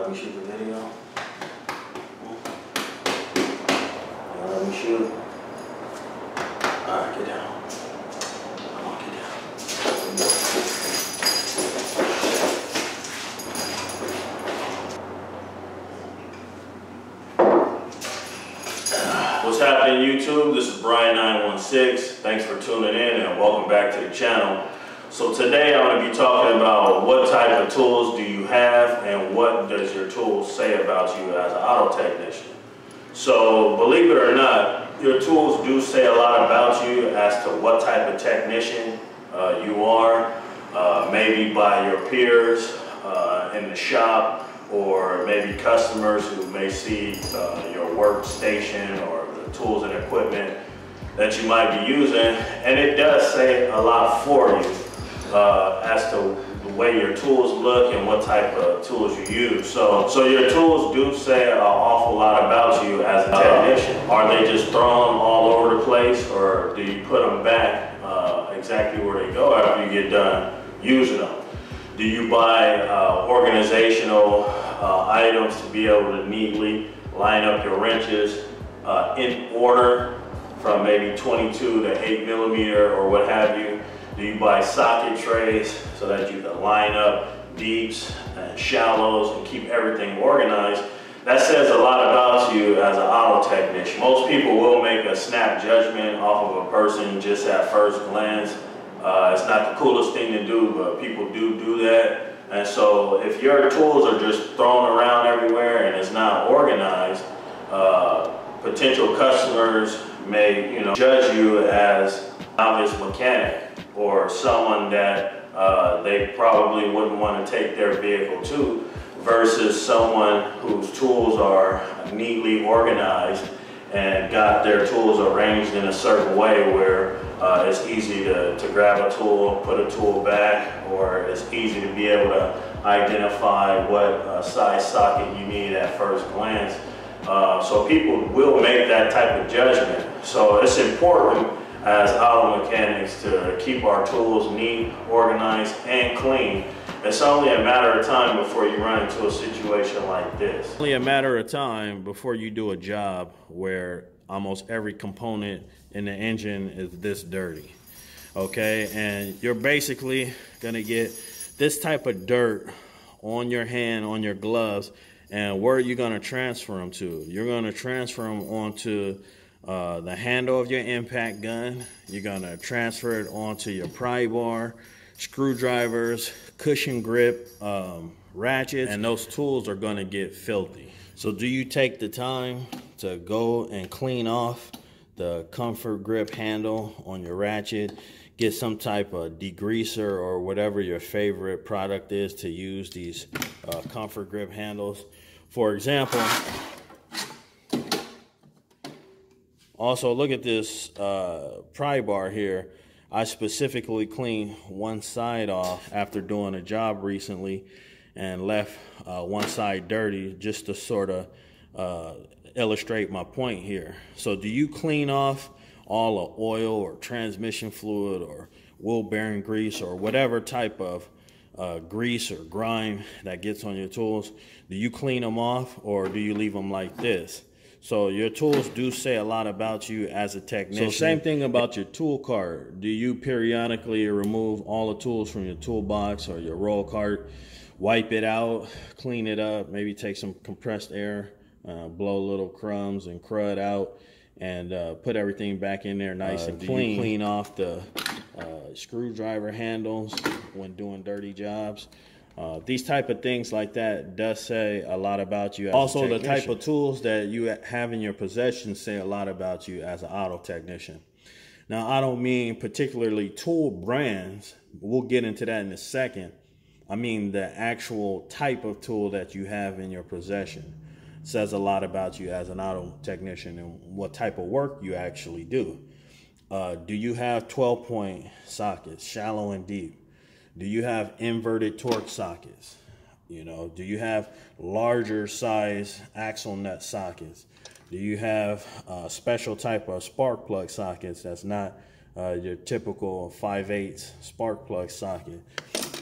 let me shoot the video. Yeah, let me shoot. Alright, get down. Come on, get down. What's happening, YouTube? This is Brian916. Thanks for tuning in and welcome back to the channel. So today I'm going to be talking about what type of tools do you have and what does your tool say about you as an auto technician. So believe it or not, your tools do say a lot about you as to what type of technician you are, maybe by your peers in the shop, or maybe customers who may see your workstation or the tools and equipment that you might be using. And it does say a lot for you as to the way your tools look and what type of tools you use. So your tools do say an awful lot about you as a technician. Are they just thrown all over the place, or do you put them back exactly where they go after you get done using them? Do you buy organizational items to be able to neatly line up your wrenches in order from maybe 22 to 8mm or what have you? Do you buy socket trays so that you can line up deeps and shallows and keep everything organized? That says a lot about you as an auto technician. Most people will make a snap judgment off of a person just at first glance. It's not the coolest thing to do, but people do that. And so if your tools are just thrown around everywhere and it's not organized, potential customers may, judge you as a novice mechanic or someone that they probably wouldn't want to take their vehicle to, versus someone whose tools are neatly organized and got their tools arranged in a certain way where it's easy to grab a tool, put a tool back, or it's easy to be able to identify what size socket you need at first glance. So people will make that type of judgment. So it's important as auto mechanics to keep our tools neat, organized, and clean. It's only a matter of time before you run into a situation like this. Only a matter of time before you do a job where almost every component in the engine is this dirty, okay? And you're basically gonna get this type of dirt on your hand, on your gloves, and where are you gonna transfer them to? You're gonna transfer them onto the handle of your impact gun. You're gonna transfer it onto your pry bar, screwdrivers, cushion grip, ratchets, and those tools are gonna get filthy. So do you take the time to go and clean off the comfort grip handle on your ratchet, get some type of degreaser or whatever your favorite product is to use these comfort grip handles? For example, also look at this pry bar here. I specifically cleaned one side off after doing a job recently and left one side dirty just to sort of illustrate my point here. So do you clean off all the oil or transmission fluid or wheel bearing grease or whatever type of grease or grime that gets on your tools? Do you clean them off, or do you leave them like this? So your tools do say a lot about you as a technician. So same thing about your tool cart. Do you periodically remove all the tools from your toolbox or your roll cart, wipe it out, clean it up, maybe take some compressed air, blow little crumbs and crud out, and put everything back in there nice and clean? Clean off the screwdriver handles when doing dirty jobs? These type of things like that does say a lot about you as also a technician. The type of tools that you have in your possession say a lot about you as an auto technician. Now, I don't mean particularly tool brands. We'll get into that in a second. I mean the actual type of tool that you have in your possession says a lot about you as an auto technician and what type of work you actually do. Do you have 12-point sockets, shallow and deep? Do you have inverted torque sockets? Do you have larger size axle nut sockets? Do you have a special type of spark plug sockets that's not your typical 5/8 spark plug socket?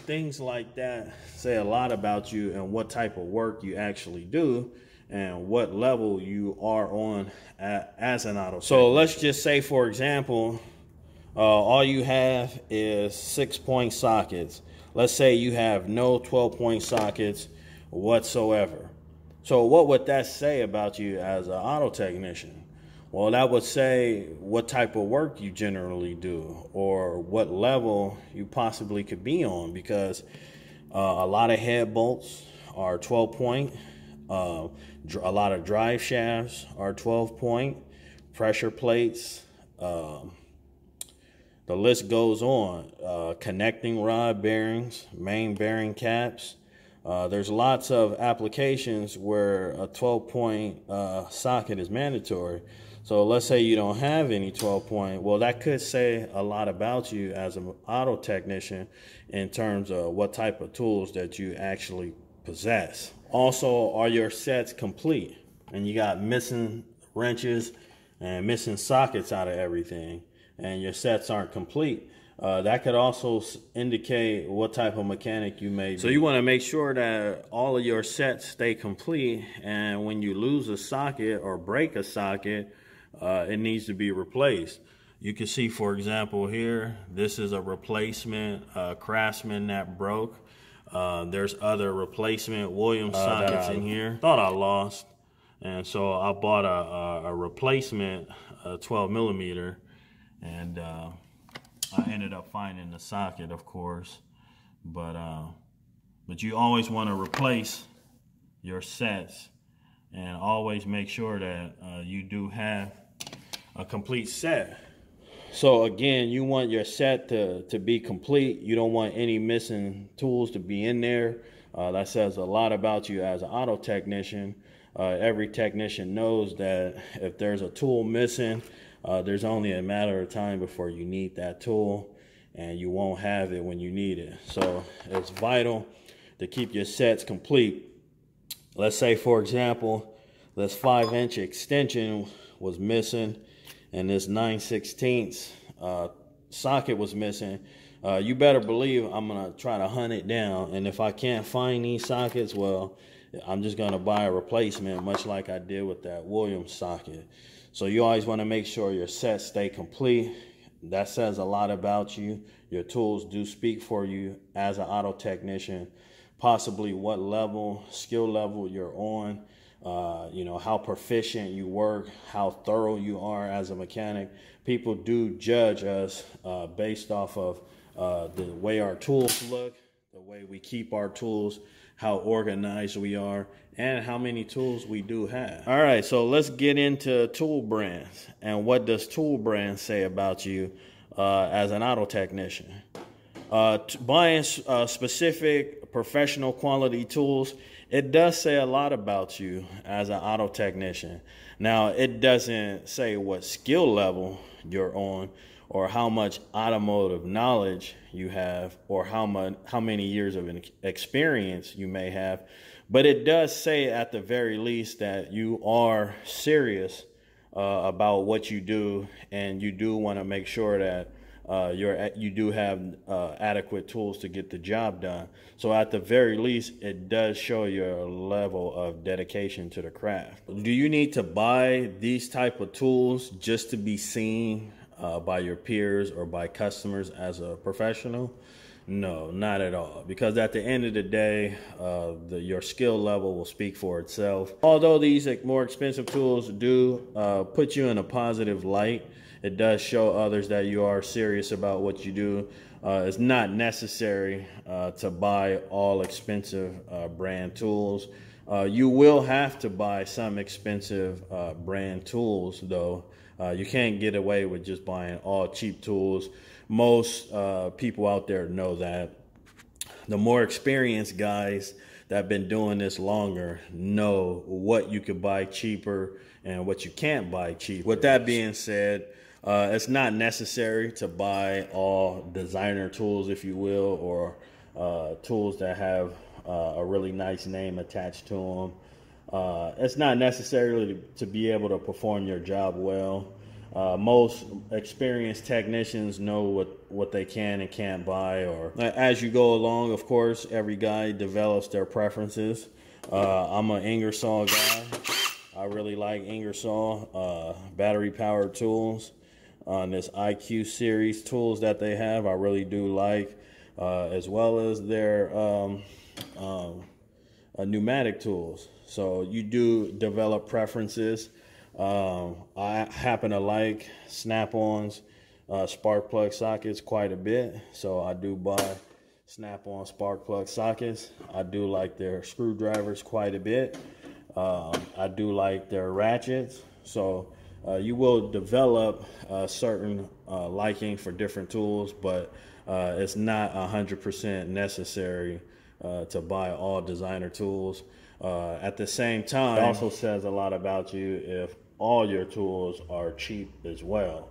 things like that say a lot about you and what type of work you actually do and what level you are on as an auto. So let's just say, for example, all you have is 6-point sockets. Let's say you have no 12-point sockets whatsoever. So what would that say about you as an auto technician? Well, that would say what type of work you generally do or what level you possibly could be on, because a lot of head bolts are 12-point. A lot of drive shafts are 12-point. Pressure plates. The list goes on. Connecting rod bearings, main bearing caps. There's lots of applications where a 12-point socket is mandatory. So let's say you don't have any 12-point. Well, that could say a lot about you as an auto technician in terms of what type of tools that you actually possess. Also, are your sets complete? And you got missing wrenches and missing sockets out of everything, and your sets aren't complete. That could also indicate what type of mechanic you may be. So you want to make sure that all of your sets stay complete, and when you lose a socket or break a socket, it needs to be replaced. You can see, for example, here, this is a replacement Craftsman that broke. There's other replacement Williams sockets in here. Thought I lost, and so I bought a replacement 12 millimeter, and I ended up finding the socket, of course, but you always want to replace your sets and always make sure that you do have a complete set. So again, you want your set to be complete. You don't want any missing tools to be in there. That says a lot about you as an auto technician. Every technician knows that if there's a tool missing, there's only a matter of time before you need that tool, and you won't have it when you need it. So it's vital to keep your sets complete. Let's say, for example, this 5-inch extension was missing and this 9/16 socket was missing. You better believe I'm gonna try to hunt it down, and if I can't find these sockets, well, I'm just gonna buy a replacement, much like I did with that Williams socket. So you always want to make sure your sets stay complete. That says a lot about you. Your tools do speak for you as an auto technician, possibly what level, skill level you're on, you know, how proficient you work, how thorough you are as a mechanic. People do judge us based off of the way our tools look, the way we keep our tools, how organized we are, and how many tools we do have. All right, so let's get into tool brands. And what does tool brand say about you as an auto technician? Buying specific professional quality tools, it does say a lot about you as an auto technician. Now, it doesn't say what skill level you're on, or how much automotive knowledge you have, or how many years of experience you may have. But it does say at the very least that you are serious about what you do, and you do want to make sure that you do have adequate tools to get the job done. So at the very least, it does show your level of dedication to the craft. Do you need to buy these type of tools just to be seen by your peers or by customers as a professional? No, not at all. Because at the end of the day, your skill level will speak for itself. Although these more expensive tools do put you in a positive light, it does show others that you are serious about what you do. It's not necessary to buy all expensive brand tools. You will have to buy some expensive brand tools, though. You can't get away with just buying all cheap tools. Most people out there know that. The more experienced guys that have been doing this longer know what you could buy cheaper and what you can't buy cheaper. With that being said, it's not necessary to buy all designer tools, if you will, or tools that have a really nice name attached to them. It's not necessarily to be able to perform your job well. Most experienced technicians know what they can and can't buy. Or as you go along, of course, every guy develops their preferences. I'm an Ingersoll guy. I really like Ingersoll battery powered tools. On this IQ series tools that they have, I really do like, as well as their pneumatic tools. So you do develop preferences. I happen to like Snap-on's spark plug sockets quite a bit, so I do buy Snap-on spark plug sockets. I do like their screwdrivers quite a bit. I do like their ratchets. So you will develop a certain liking for different tools, but it's not 100% necessary to buy all designer tools. At the same time, it also says a lot about you if all your tools are cheap as well.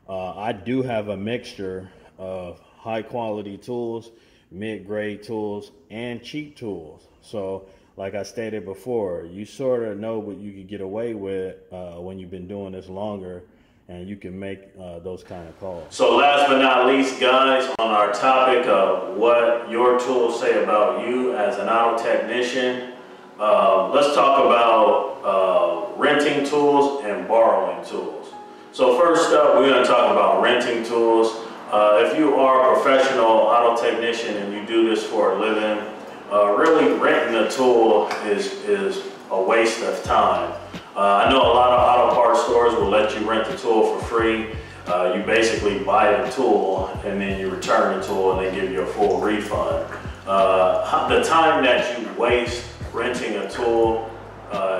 I do have a mixture of high quality tools, mid-grade tools, and cheap tools. So like I stated before, you sort of know what you can get away with when you've been doing this longer, and you can make those kind of calls. So last but not least, guys, on our topic of what your tools say about you as an auto technician, let's talk about renting tools and borrowing tools. So first up, we're going to talk about renting tools. If you are a professional auto technician and you do this for a living, really renting a tool is a waste of time. I know a lot of auto parts stores will let you rent the tool for free. You basically buy the tool and then you return the tool and they give you a full refund. The time that you waste renting a tool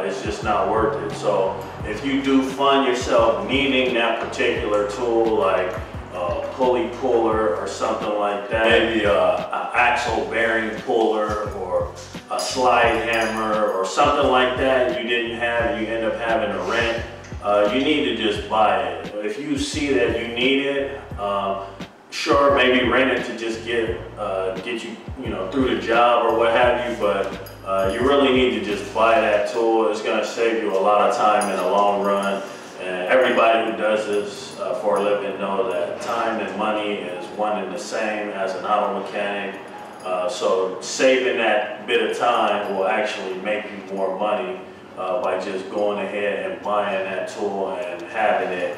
is just not worth it. So if you do find yourself needing that particular tool, like a pulley puller or something like that, maybe an axle bearing puller or a slide hammer or something like that you didn't have and you end up having to rent, you need to just buy it. If you see that you need it, sure, maybe rent it to just get you through the job or what have you, but you really need to just buy that tool. It's going to save you a lot of time in the long run. And everybody who does this for a living know that time and money is one and the same as an auto mechanic. So saving that bit of time will actually make you more money by just going ahead and buying that tool and having it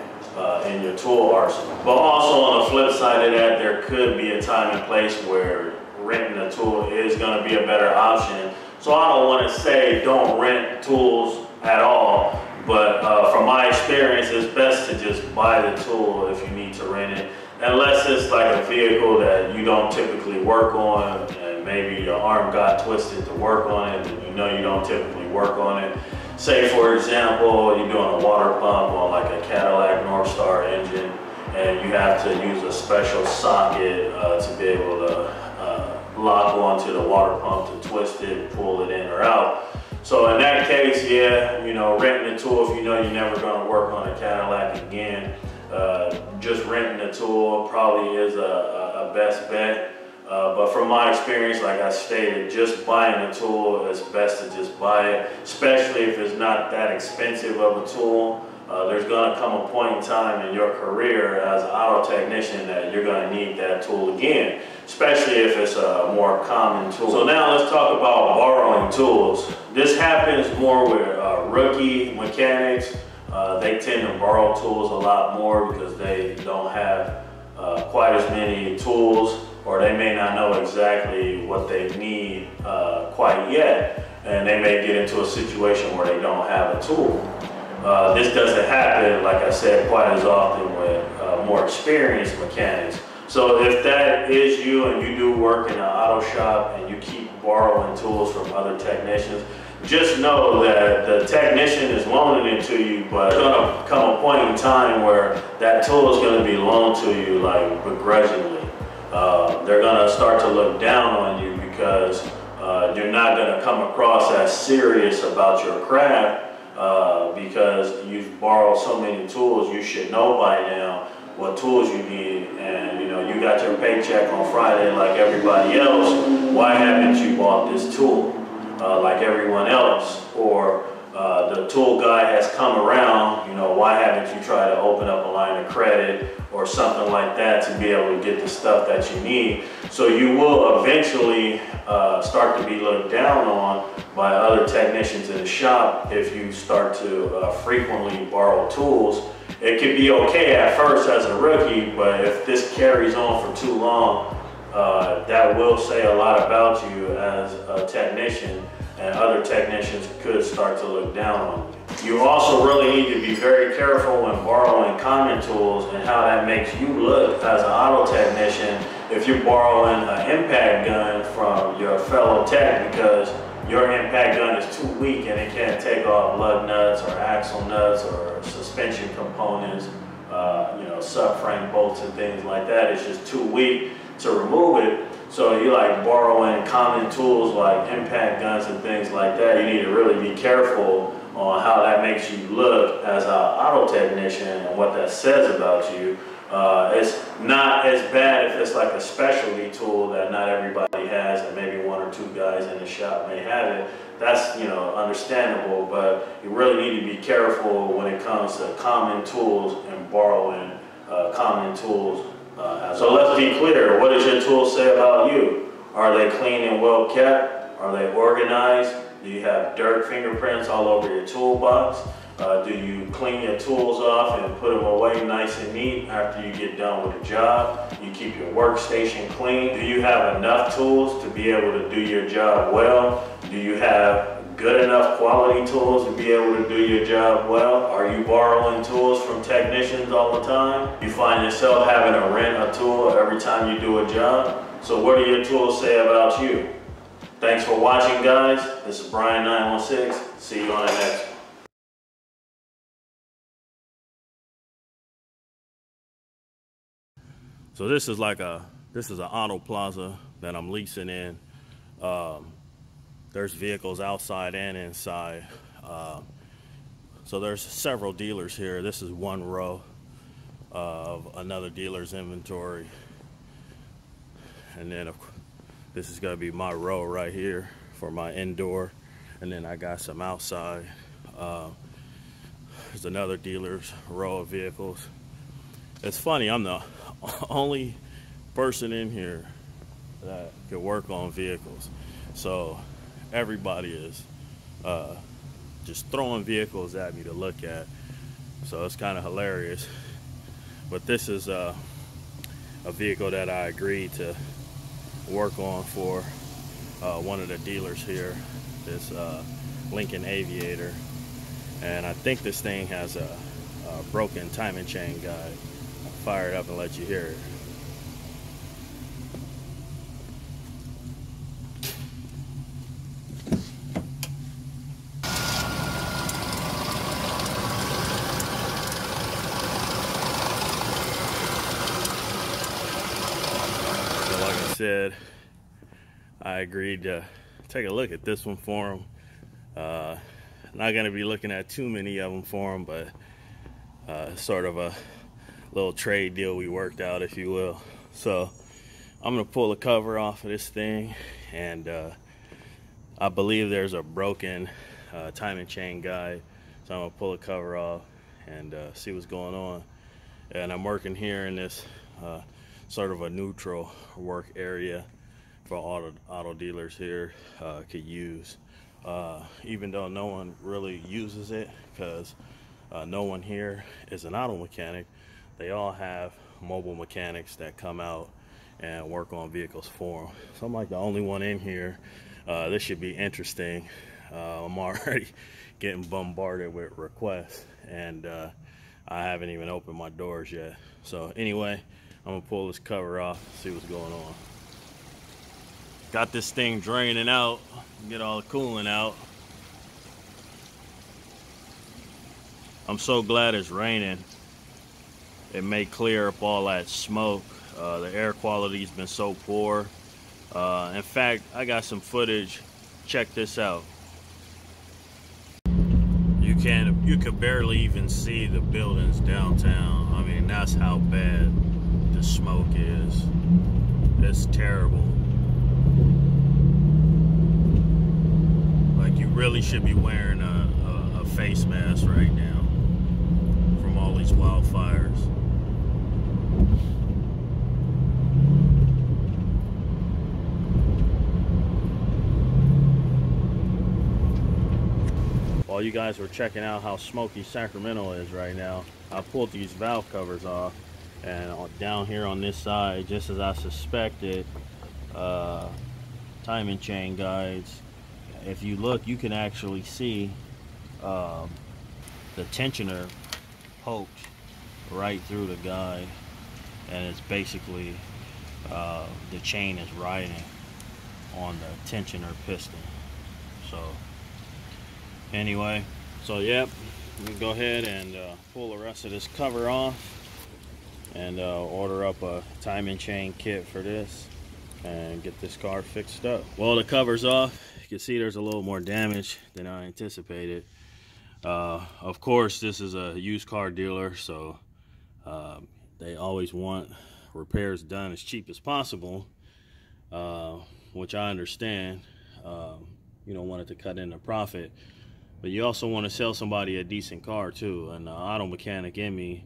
in your tool arsenal. But also on the flip side of that, there could be a time and place where renting a tool is going to be a better option. So I don't want to say don't rent tools at all, but from my experience, it's best to just buy the tool if you need to rent it. Unless it's like a vehicle that you don't typically work on and maybe your arm got twisted to work on it and you know you don't typically work on it. Say for example, you're doing a water pump on like a Cadillac North Star engine and you have to use a special socket to be able to lock onto the water pump to twist it, pull it in or out. So in that case, yeah, renting a tool if you know you're never going to work on a Cadillac again, just renting a tool probably is a best bet. But from my experience, like I stated, just buying a tool, it's best to just buy it, especially if it's not that expensive of a tool. There's going to come a point in time in your career as an auto technician that you're going to need that tool again, especially if it's a more common tool. So now let's talk about borrowing tools. This happens more with rookie mechanics. They tend to borrow tools a lot more because they don't have quite as many tools, or they may not know exactly what they need quite yet, and they may get into a situation where they don't have a tool. This doesn't happen, like I said, quite as often with more experienced mechanics. So if that is you and you do work in an auto shop and you keep borrowing tools from other technicians, just know that the technician is loaning it to you, but there's going to come a point in time where that tool is going to be loaned to you like begrudgingly. They're going to start to look down on you because you're not going to come across as serious about your craft because you've borrowed so many tools. You should know by now what tools you need, and you got your paycheck on Friday like everybody else. Why haven't you bought this tool like everyone else? Or the tool guy has come around, you know, why haven't you tried to open up a line of credit or something like that to be able to get the stuff that you need? So you will eventually start to be looked down on by other technicians in the shop if you start to frequently borrow tools. It could be okay at first as a rookie, but if this carries on for too long, that will say a lot about you as a technician, and other technicians could start to look down on you. You also really need to be very careful when borrowing common tools and how that makes you look as an auto technician if you're borrowing an impact gun from your fellow tech, because your impact gun is too weak and it can't take off lug nuts or axle nuts or suspension components, you know, subframe bolts and things like that. It's just too weak to remove it. So you like borrowing common tools like impact guns and things like that. You need to really be careful on how that makes you look as an auto technician and what that says about you. It's not as bad if it's like a specialty tool that not everybody has and maybe one or two guys in the shop may have it. That's, you know, understandable, but you really need to be careful when it comes to common tools and borrowing common tools. So let's be clear, what does your tool say about you? Are they clean and well kept? Are they organized? Do you have dirt fingerprints all over your toolbox? Do you clean your tools off and put them away nice and neat after you get done with a job? You keep your workstation clean? Do you have enough tools to be able to do your job well? Do you have good enough quality tools to be able to do your job well? Are you borrowing tools from technicians all the time? You find yourself having to rent a tool every time you do a job? So what do your tools say about you? Thanks for watching, guys. This is Brian 916. See you on the next one. So this is an Otto Plaza that I'm leasing in. There's vehicles outside and inside. So there's several dealers here. This is one row of another dealer's inventory. And then this is gonna be my row right here for my indoor. And then I got some outside. There's another dealer's row of vehicles. It's funny, I'm the only person in here that can work on vehicles. So everybody is just throwing vehicles at me to look at. So it's kind of hilarious. But this is a vehicle that I agreed to work on for one of the dealers here, this Lincoln Aviator. And I think this thing has a broken timing chain guide. I'll fire it up and let you hear it. Said I agreed to take a look at this one for him. Not going to be looking at too many of them for him, but sort of a little trade deal we worked out, if you will. So I'm going to pull the cover off of this thing, and I believe there's a broken timing chain guide. So I'm going to pull the cover off and see what's going on. And I'm working here in this sort of a neutral work area for auto dealers here could use, even though no one really uses it, because no one here is an auto mechanic. They all have mobile mechanics that come out and work on vehicles for them. So I'm like the only one in here. This should be interesting. I'm already getting bombarded with requests, and I haven't even opened my doors yet. So anyway, I'm gonna pull this cover off, see what's going on. Got this thing draining out, get all the coolant out. I'm so glad it's raining. It may clear up all that smoke. The air quality's been so poor. In fact, I got some footage. Check this out. You could barely even see the buildings downtown. I mean, that's how bad the smoke is. It's terrible. Like, you really should be wearing a face mask right now from all these wildfires. While you guys were checking out how smoky Sacramento is right now, I pulled these valve covers off, and down here on this side, just as I suspected, timing chain guides. If you look, you can actually see the tensioner poked right through the guide, and it's basically the chain is riding on the tensioner piston. So anyway, so yep, we can go ahead and pull the rest of this cover off and order up a timing chain kit for this and get this car fixed up. Well, the cover's off. You can see there's a little more damage than I anticipated. Of course, this is a used car dealer, so they always want repairs done as cheap as possible, which I understand. You don't want it to cut into profit, but you also want to sell somebody a decent car too. And the auto mechanic in me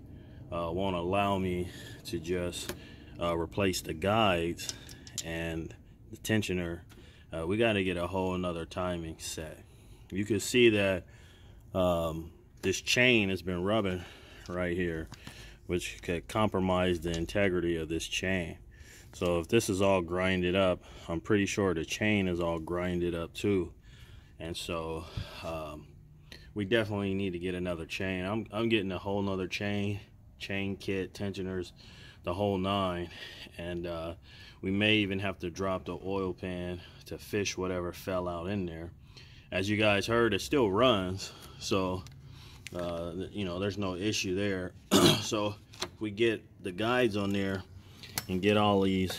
won't allow me to just replace the guides and the tensioner. We got to get a whole nother timing set. You can see that this chain has been rubbing right here, which could compromise the integrity of this chain. So if this is all grinded up, I'm pretty sure the chain is all grinded up too. And so we definitely need to get another chain. I'm getting a whole nother chain kit, tensioners, the whole nine. And we may even have to drop the oil pan to fish whatever fell out in there. As you guys heard, it still runs, so you know, there's no issue there. So if we get the guides on there and get all these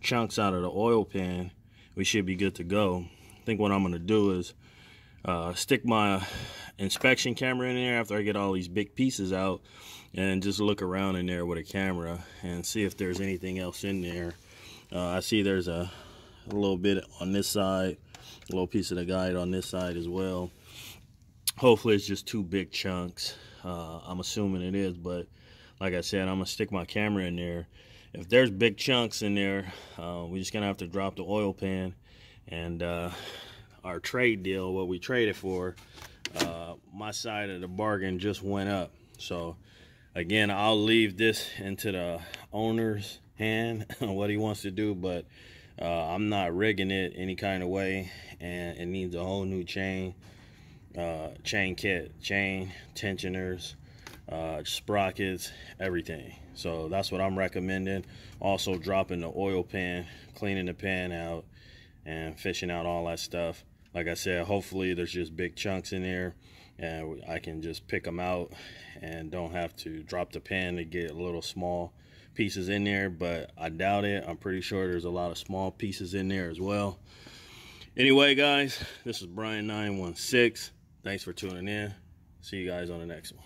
chunks out of the oil pan, we should be good to go. I think what I'm gonna do is stick my inspection camera in there after I get all these big pieces out, and just look around in there with a camera and see if there's anything else in there. I see there's a little bit on this side, a little piece of the guide on this side as well. Hopefully it's just two big chunks. I'm assuming it is, but like I said, I'm gonna stick my camera in there. If there's big chunks in there, we're just gonna have to drop the oil pan, and our trade deal, what we traded for, my side of the bargain just went up. So again, I'll leave this into the owner's hand what he wants to do, but I'm not rigging it any kind of way, and it needs a whole new chain kit, chain, tensioners, sprockets, everything. So that's what I'm recommending. Also dropping the oil pan, cleaning the pan out, and fishing out all that stuff. Like I said, hopefully there's just big chunks in there and I can just pick them out and don't have to drop the pan to get little small pieces in there, but I doubt it. I'm pretty sure there's a lot of small pieces in there as well. Anyway, guys, this is Brian 916. Thanks for tuning in. See you guys on the next one.